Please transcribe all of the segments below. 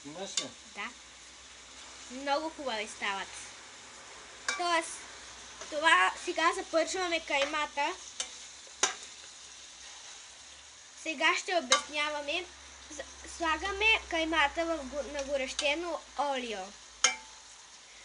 Имаш ли? Да. Много хубави стават. Тоест, това сега запържваме каймата. Сега ще обясняваме. Слагаме каймата на горещено олио.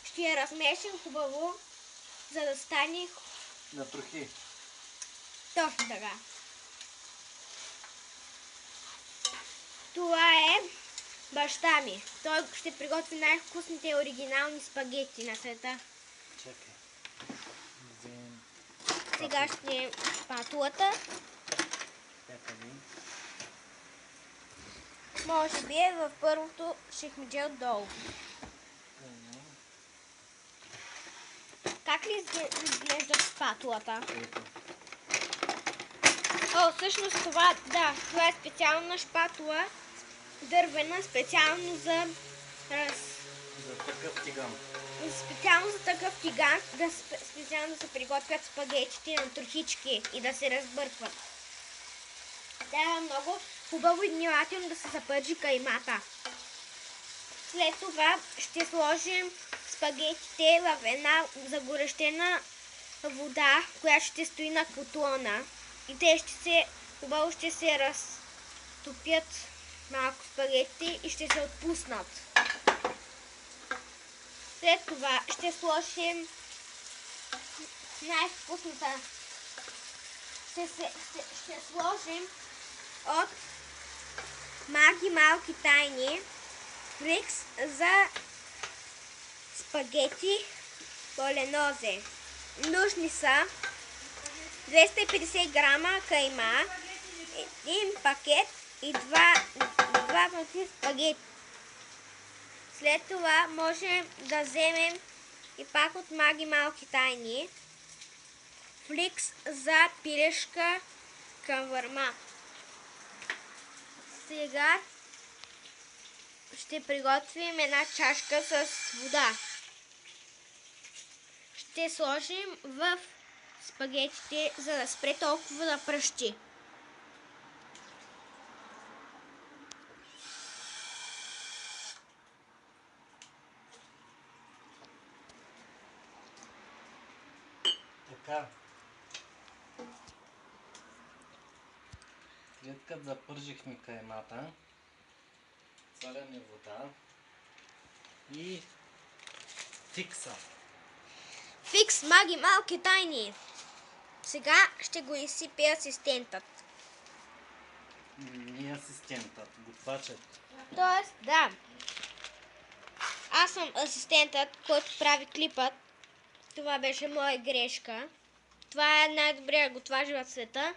Ще я размесим хубаво, за да стане На трохи. точно така. Това е баща ми. Той ще приготви най-вкусните оригинални спагети на света. Чакай. Сега ще е шпатулата. Може би е в първото шехмедже отдолу. Как ли изглежда шпатулата? О, всъщност това, да, това е специална шпатула, дървена, специално за такъв тиган. Специално за такъв тиган, специално да се приготвят спагетите на трохички и да се разбъркват. Трябва много хубаво и внимателно да се запържи каймата. След това ще сложим спагетите в една загорещена вода, която ще стои на котлона. И те хубаво ще се разтопят малко спагети и ще се отпуснат. След това ще сложим най-вкусната. Ще сложим от Маги малки тайни фликс за спагети боленозе. Нужни са 250 грама кайма, един пакет и два пакета спагети. След това можем да вземем и пак от Маги малки тайни фликс за пилешка кавърма. Сега ще приготвим една чашка с вода. Ще сложим в спагетите, за да спре толкова да пръщи. Така. След като запържихме каймата, слагаме вода и фикса. Фикс Маги малки тайни. Сега ще го изсипе асистентът. Не асистентът, готвачът. Тоест, да. Аз съм асистентът, който прави клипът. Това беше моя грешка. Това е най-добрият готвач в света.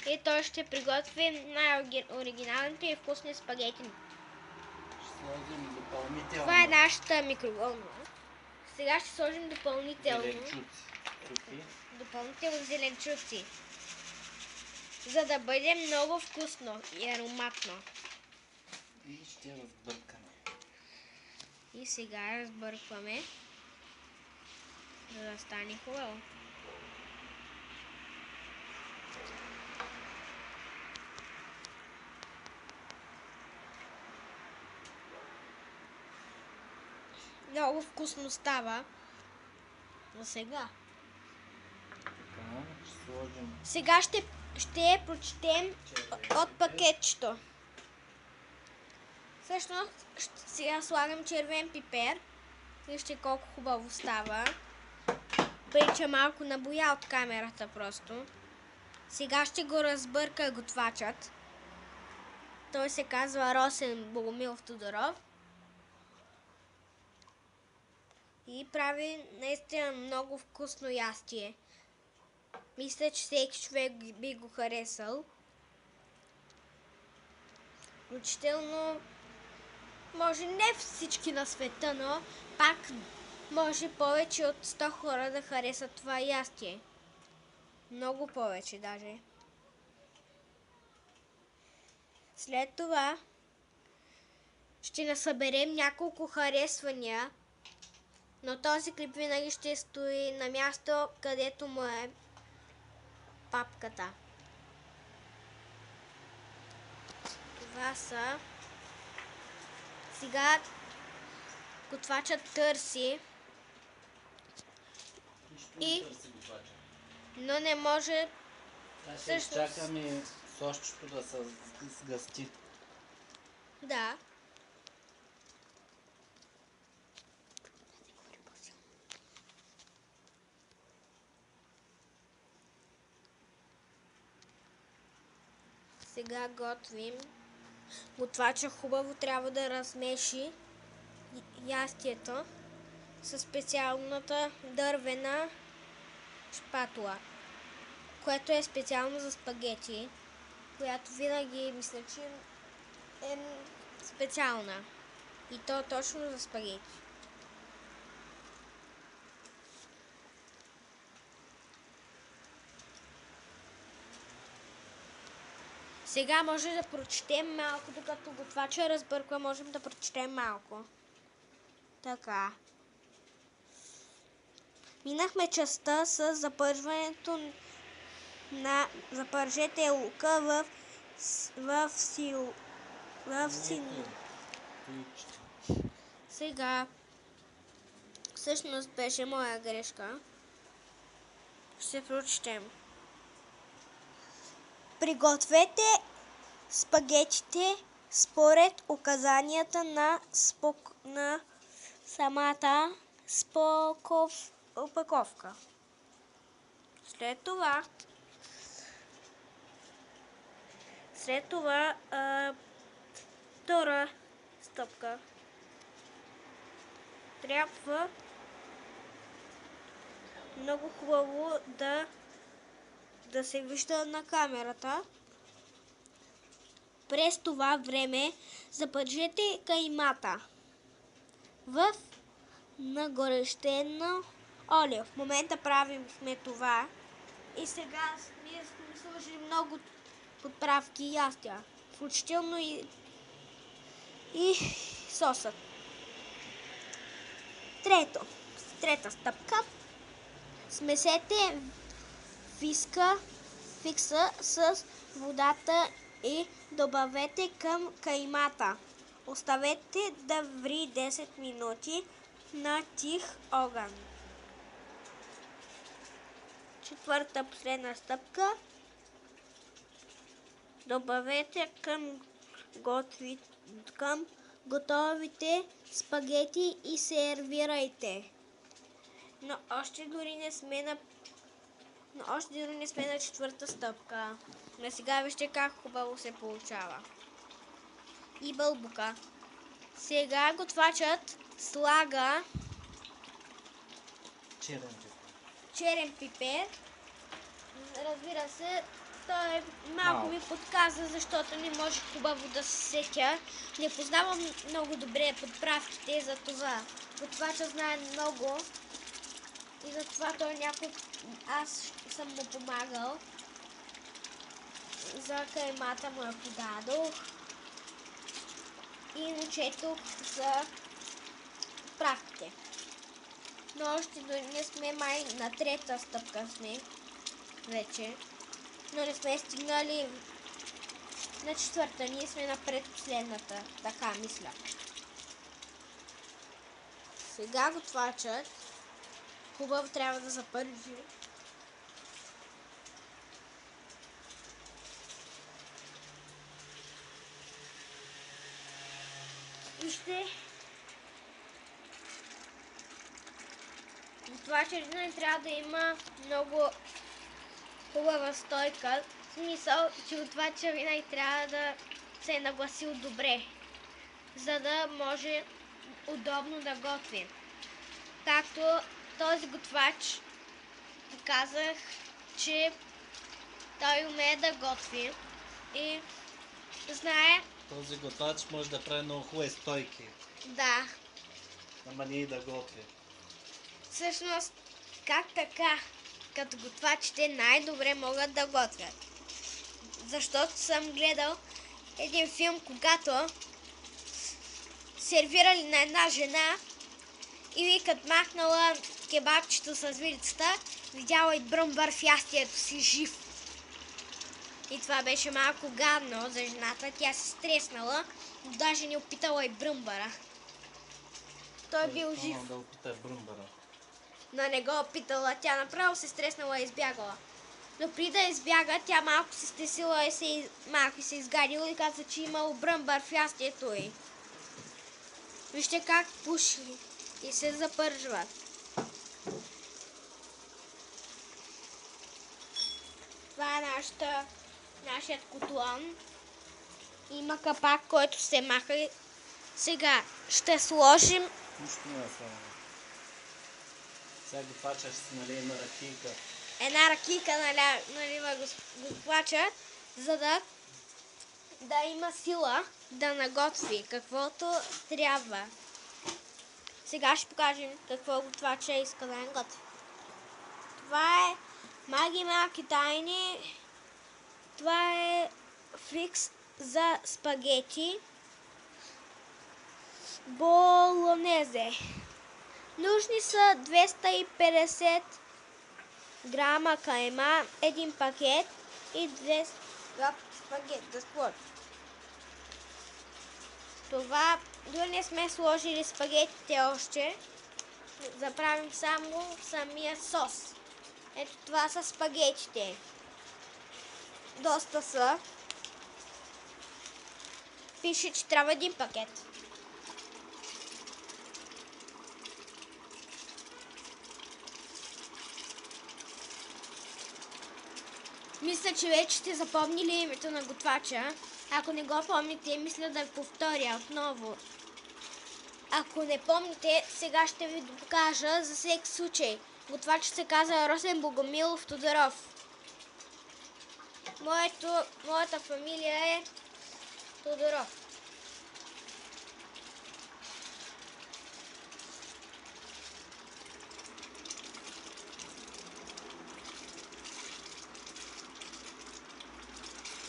И той ще приготви най-оригиналните и вкусни спагети. Ще сложим допълнително. Това е нашата микровълнова. Сега ще сложим допълнително зеленчуци. За да бъде много вкусно и ароматно. И ще разбъркаме. И сега разбъркваме, за да стане хубаво. Много вкусно става. За сега. Така, ще сложим. Сега ще прочетем от пакетчето. Всъщност, сега слагам червен пипер. Вижте колко хубаво става. Прилича малко на боя от камерата просто. Сега ще го разбърка готвачът. Той се казва Росен Богомилов Тодоров. И прави наистина много вкусно ястие. Мисля, че всеки човек би го харесал. Включително, може не всички на света, но пак може повече от 100 хора да харесат това ястие. Много повече даже. След това ще насъберем няколко харесвания, но този клип винаги ще стои на място, където му е папката. Това са Сега готвачът търси, И търси готвача. но не може. Сега ще Всъщност- изчакаме сосчето да се сгъсти. Да. Сега готвим. Готвача хубаво трябва да размеши ястието със специалната дървена шпатула, което е специално за спагети, която винаги мисля, че е специална. И то точно за спагети. Сега може да прочетем малко, докато готвача разбърква, можем да прочетем малко. Така. Минахме частта с запържването на запържете лука в Сега, всъщност беше моя грешка. Ще прочетем. Пригответе спагетите според указанията на самата опаковка. След това втора стъпка. Трябва много хубаво да се вижда на камерата. През това време запържете каймата в нагорещено олио. В момента правим сме това и сега ние сме сложили много подправки и ястия, включително и сосът. Трета стъпка. Смесете фикса с водата и добавете към каймата. Оставете да ври 10 минути на тих огън. Четвърта последна стъпка. Добавете към готовите спагети и сервирайте. Но още дори не сме на четвърта стъпка. Но сега вижте как хубаво се получава. И бълбука. Сега готвачът слага черен пипер. Разбира се, той малко ми подказа, защото не може хубаво да се сетя. Не познавам много добре подправките, за това готвачът знае много. И затова той аз съм му помагал. За каймата му я подадох. И начетох за правките. Но още не сме май на трета стъпка сме вече. Но не сме стигнали на четвърта. Ние сме на предпоследната. Така мисля. Сега готвачът хубаво трябва да запържи. Вижте, готвачът не трябва да има много хубава стойка. В смисъл, че готвачът винаги трябва да се е нагласил добре, за да може удобно да готви. Както този готвач казах, че той умее да готви и знае. Този готвач може да прави много хубави стойки. Да. Ама не и да готви. Всъщност, как така? Като готвачите най-добре могат да готвят. Защото съм гледал един филм, когато сервирали на една жена и викат махнала кебабчето с вилицата, видяла и бръмбър в ястието си жив. И това беше малко гадно за жената. Тя се стреснала, даже не опитала и бръмбара. Той бил жив. Да опита бръмбара. Но не го опитала. Тя направо се стреснала и избягала. Но преди да избяга, тя малко се стесила и малко се изгадила и каза, че имало бръмбар в ястието й. Вижте как пуши и се запържват. Това е нашият котлон. Има капак, който се маха. Сега ще сложим... Нищо не е само. Сега готвача ще си налие на ракийка. Една ракийка налива готвача, за да има сила да наготви каквото трябва. Сега ще покажем какво готвача иска да наготви. Това е Маги малки тайни. Това е фикс за спагети болонезе. Нужни са 250 грама кайма, един пакет и 2 спагет да сложим. Това, дори не сме сложили спагетите още, заправим само самия сос. Ето това са спагетите. Доста са. Пише, че трябва един пакет. Мисля, че вече сте запомнили името на готвача. Ако не го помните, мисля да повторя отново. Ако не помните, сега ще ви покажа за всеки случай. Готвачът се казва Росен Богомилов Тодоров. Моята фамилия е Тодоров.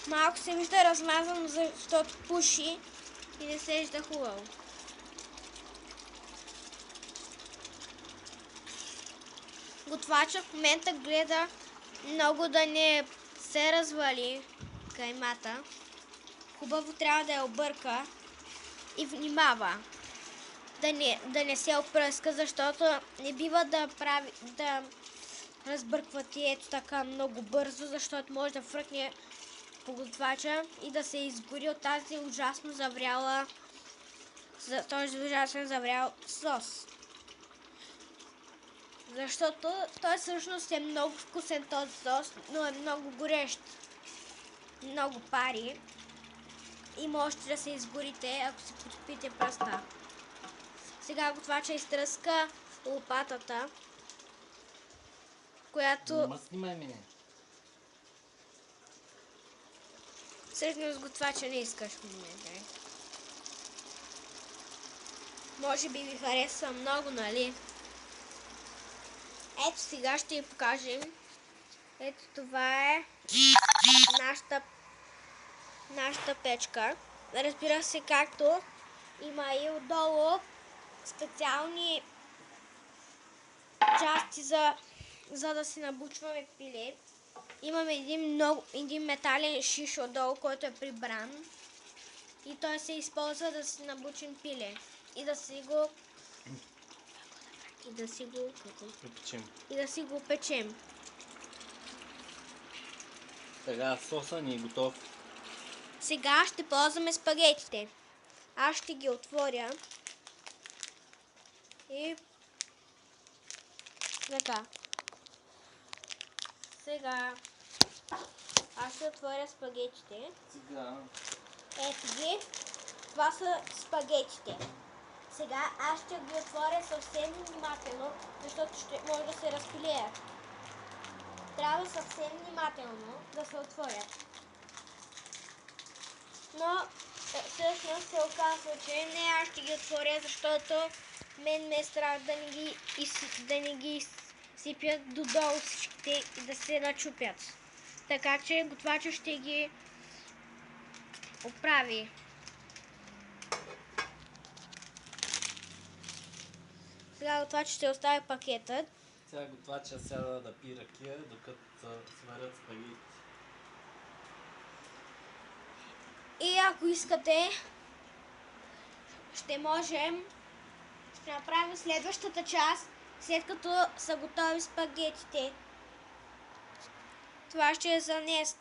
Малко се вижда размазано, защото пуши и не се вижда хубаво. Готвачът в момента гледа много да не се развали каймата. Хубаво трябва да я обърка и внимава да не се опръска, защото не бива да разбърквате ето така много бързо, защото може да фръкне по готвача и да се изгори от този ужасно заврял сос. Защото той всъщност е много вкусен този сос, но е много горещ. Много пари. И можете да се изгорите, ако си потопите пръста. Сега готвача изтръска лопатата, която... Снимай мене. Всъщност готвача не искаш в момента. Може би ви харесва много, нали? Ето сега ще ви покажем. Ето това е нашата печка. Разбира се, както има и отдолу специални части за да си набучваме пиле. Имаме един метален шиш отдолу, който е прибран. И той се използва да си набучим пиле. И да си го печем. Сега соса ни е готов. Сега ще ползваме спагетите. Аз ще ги отворя. И така. Сега аз ще отворя спагетите. Сега. Ето ги. Това са спагетите. Сега аз ще ги отворя съвсем внимателно, защото ще може да се разпилеят. Трябва съвсем внимателно да се отворят. Но всъщност се оказва, че не аз ще ги отворя, защото мен ме е страх да не ги сипят додолу всичките и да се начупят. Така че готвачът ще ги оправи. Сега готвачът ще остави пакетът. Сега готвача сяда да пи ракия, докато сварят спагети. И ако искате, ще направим следващата част, след като са готови спагетите. Това ще е за днес.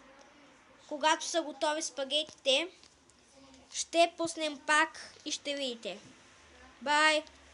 Когато са готови спагетите, ще пуснем пак и ще видите. Бай!